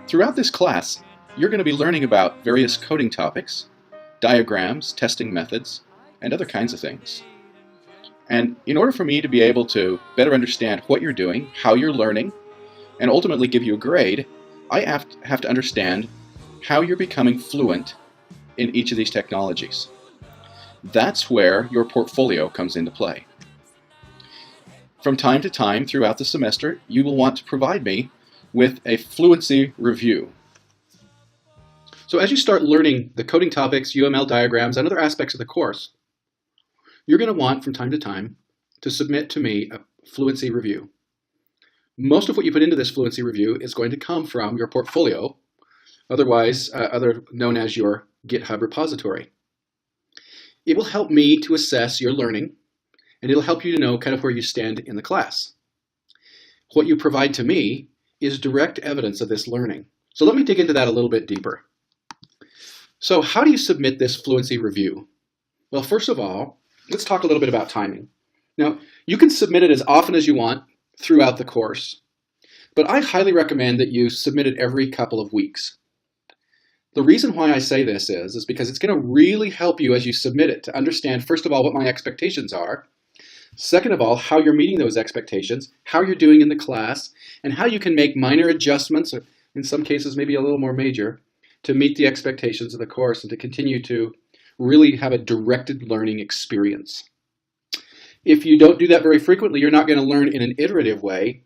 Throughout this class, you're going to be learning about various coding topics, diagrams, testing methods, and other kinds of things. And in order for me to be able to better understand what you're doing, how you're learning, and ultimately give you a grade, I have to understand how you're becoming fluent in each of these technologies. That's where your portfolio comes into play. From time to time throughout the semester, you will want to provide me with a fluency review. So as you start learning the coding topics, UML diagrams, and other aspects of the course, you're going to want from time to time to submit to me a fluency review. Most of what you put into this fluency review is going to come from your portfolio, otherwise known as your GitHub repository. It will help me to assess your learning, and it'll help you to know kind of where you stand in the class. What you provide to me is direct evidence of this learning. So let me dig into that a little bit deeper. So how do you submit this fluency review? Well, first of all, let's talk a little bit about timing. Now, you can submit it as often as you want throughout the course, but I highly recommend that you submit it every couple of weeks. The reason why I say this is because it's going to really help you as you submit it to understand, first of all, what my expectations are. Second of all, how you're meeting those expectations, how you're doing in the class, and how you can make minor adjustments, or in some cases maybe a little more major, to meet the expectations of the course and to continue to really have a directed learning experience. If you don't do that very frequently, you're not going to learn in an iterative way,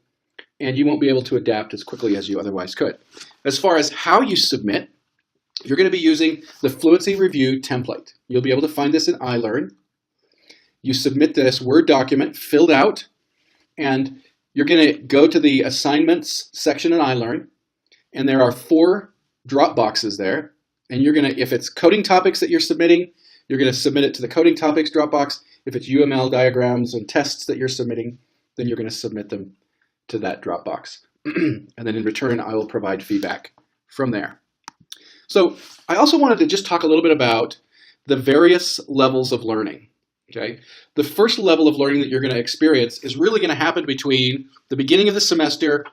and you won't be able to adapt as quickly as you otherwise could. As far as how you submit, you're going to be using the Fluency Review template. You'll be able to find this in iLearn. You submit this Word document filled out, and you're going to go to the assignments section in iLearn, and there are 4 drop boxes there. And you're going to, if it's coding topics that you're submitting, you're going to submit it to the coding topics drop box. If it's UML diagrams and tests that you're submitting, then you're going to submit them to that drop box. And then in return, I will provide feedback from there. So I also wanted to just talk a little bit about the various levels of learning. Okay? The first level of learning that you're going to experience is really going to happen between the beginning of the semester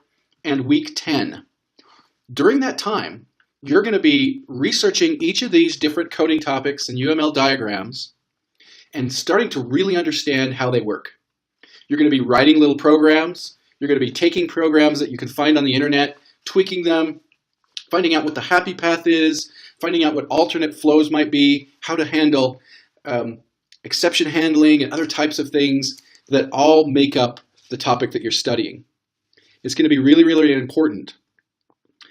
and week 10. During that time, you're going to be researching each of these different coding topics and UML diagrams and starting to really understand how they work. You're going to be writing little programs. You're going to be taking programs that you can find on the internet, tweaking them, finding out what the happy path is, finding out what alternate flows might be, how to handle exception handling and other types of things that all make up the topic that you're studying. It's going to be really, really important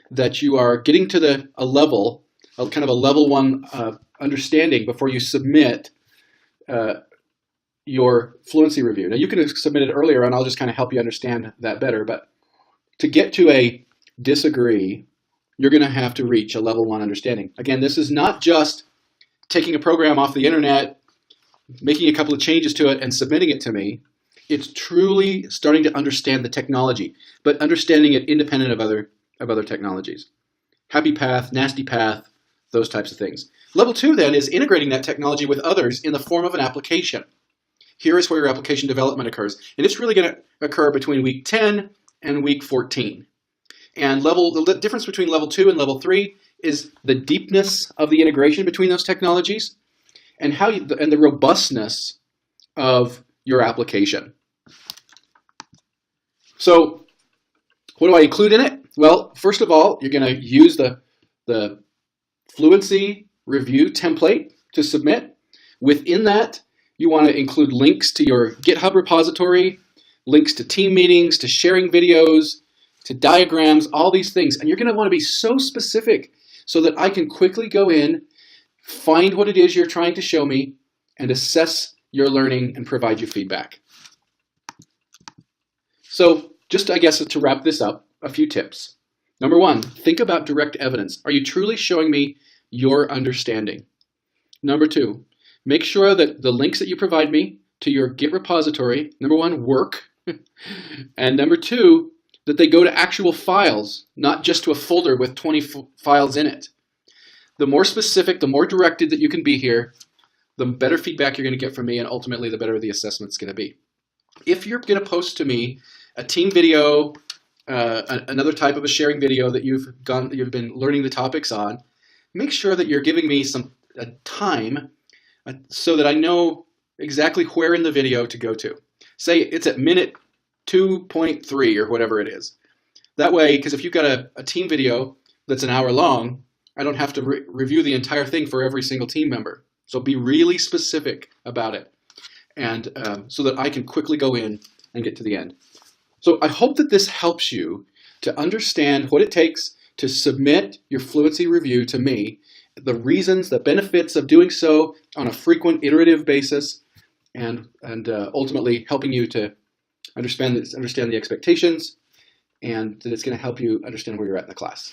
that you are getting to a level, kind of a level 1 understanding before you submit your fluency review. Now you can submit it earlier and I'll just kind of help you understand that better, but to get to a disagree, you're going to have to reach a level 1 understanding. Again, this is not just taking a program off the internet, making a couple of changes to it and submitting it to me. It's truly starting to understand the technology, but understanding it independent of other technologies. Happy path, nasty path, those types of things. Level 2 then is integrating that technology with others in the form of an application. Here is where your application development occurs. And it's really going to occur between week 10 and week 14. And the difference between level 2 and level 3 is the deepness of the integration between those technologies and and the robustness of your application. So what do I include in it? Well, first of all, you're going to use the Fluency Review template to submit. Within that, you want to include links to your GitHub repository, links to team meetings, to sharing videos, to diagrams, all these things. And you're going to want to be so specific so that I can quickly go in, find what it is you're trying to show me, and assess your learning and provide you feedback. So just, I guess, to wrap this up, a few tips. Number 1, think about direct evidence. Are you truly showing me your understanding? Number 2, make sure that the links that you provide me to your Git repository, number 1, work. And number 2, that they go to actual files, not just to a folder with 20 files in it. The more specific, the more directed that you can be here, the better feedback you're going to get from me, and ultimately the better the assessment's going to be. If you're going to post to me a team video another type of a sharing video that you've been learning the topics on, make sure that you're giving me some time so that I know exactly where in the video to go to. Say it's at minute 2.3 or whatever it is. That way, because if you've got a team video that's an hour long, I don't have to review the entire thing for every single team member. So be really specific about it, and so that I can quickly go in and get to the end. So I hope that this helps you to understand what it takes to submit your fluency review to me, the reasons, the benefits of doing so on a frequent, iterative basis, and ultimately helping you to understand the expectations, and that it's going to help you understand where you're at in the class.